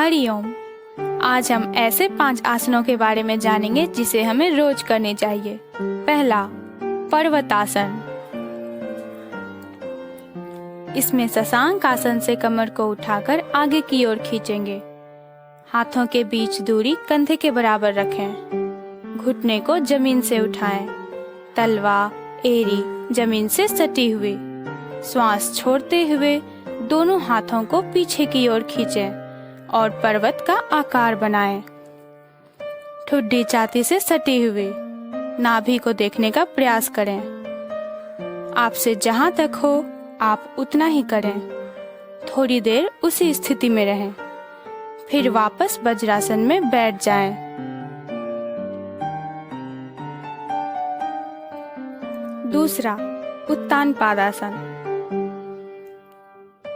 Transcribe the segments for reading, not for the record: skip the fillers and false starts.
हरिओम। आज हम ऐसे 5 आसनों के बारे में जानेंगे जिसे हमें रोज करने चाहिए। पहला, पर्वतासन। इसमें शशांक आसन से कमर को उठाकर आगे की ओर खींचेंगे। हाथों के बीच दूरी कंधे के बराबर रखें। घुटने को जमीन से उठाएं। तलवा, एड़ी जमीन से सटी हुई। श्वास छोड़ते हुए दोनों हाथों को पीछे की ओर खींचें और पर्वत का आकार बनाएं। ठुड्डी छाती से सटी हुई। नाभि को देखने का प्रयास करें। आपसे जहां तक हो आप उतना ही करें। थोड़ी देर उसी स्थिति में रहें, फिर वापस वज्रासन में बैठ जाएं। दूसरा, उत्तान पादासन।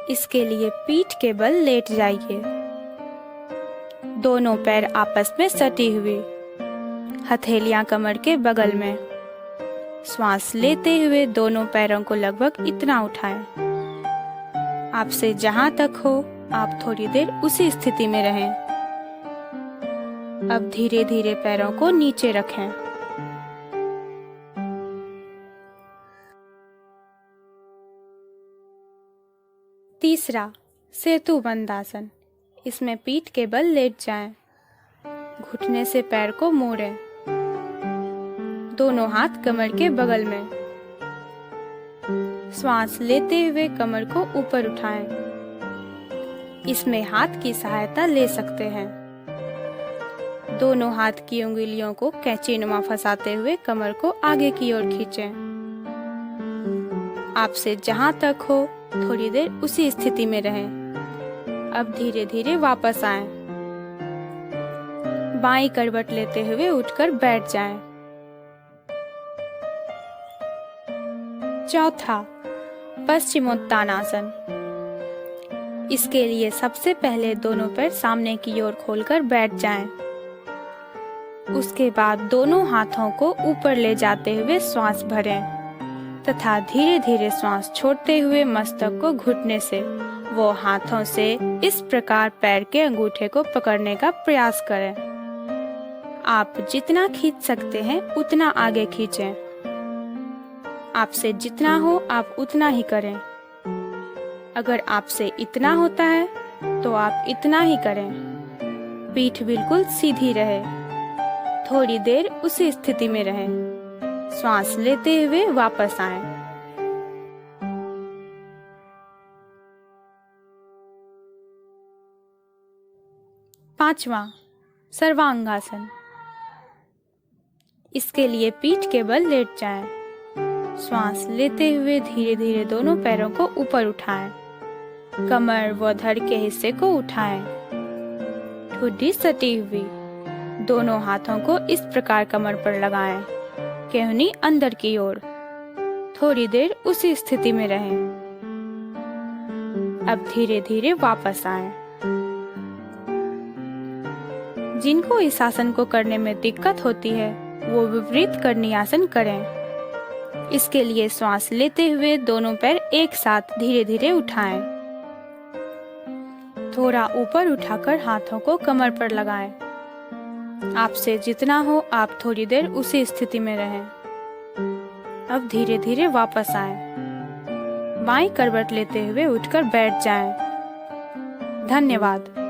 इसके लिए पीठ के बल लेट जाइए। दोनों पैर आपस में सटी हुई, हथेलियां कमर के बगल में। श्वास लेते हुए दोनों पैरों को लगभग इतना उठाएं। आपसे जहां तक हो आप थोड़ी देर उसी स्थिति में रहें। अब धीरे धीरे पैरों को नीचे रखें। तीसरा, सेतु बंधासन। इसमें पीठ के बल लेट जाएं। घुटने से पैर को मोड़ें। दोनों हाथ कमर के बगल में। श्वास लेते हुए कमर को ऊपर उठाएं। इसमें हाथ की सहायता ले सकते हैं। दोनों हाथ की उंगलियों को कैंचीनुमा फंसाते हुए कमर को आगे की ओर खींचें। आपसे जहां तक हो थोड़ी देर उसी स्थिति में रहें। अब धीरे धीरे वापस आएं। बाईं करवट लेते हुए उठकर बैठ जाएं। चौथा, पश्चिमोत्तानासन। इसके लिए सबसे पहले दोनों पैर सामने की ओर खोलकर बैठ जाएं। उसके बाद दोनों हाथों को ऊपर ले जाते हुए श्वास भरें तथा धीरे धीरे श्वास छोड़ते हुए मस्तक को घुटने से वो हाथों से इस प्रकार पैर के अंगूठे को पकड़ने का प्रयास करें। आप जितना खींच सकते हैं उतना आगे खींचें। आपसे जितना हो आप उतना ही करें। अगर आपसे इतना होता है तो आप इतना ही करें। पीठ बिल्कुल सीधी रहे। थोड़ी देर उसी स्थिति में रहें। श्वास लेते हुए वापस आएं। पांचवा, सर्वांगासन। इसके लिए पीठ के बल लेट जाएं। श्वास लेते हुए धीरे धीरे दोनों पैरों को ऊपर उठाएं। कमर व धड़ के हिस्से को उठाएं। ठुड्डी सटी हुई। दोनों हाथों को इस प्रकार कमर पर लगाएं। केहनी अंदर की ओर। थोड़ी देर उसी स्थिति में रहें। अब धीरे धीरे वापस आएं। जिनको इस आसन को करने में दिक्कत होती है वो विपरीत करनी आसन करें। इसके लिए श्वास लेते हुए दोनों पैर एक साथ धीरे धीरे उठाएं। थोड़ा ऊपर उठाकर हाथों को कमर पर लगाएं। आपसे जितना हो आप थोड़ी देर उसी स्थिति में रहें। अब धीरे धीरे वापस आएं। बाईं करवट लेते हुए उठकर बैठ जाएं। धन्यवाद।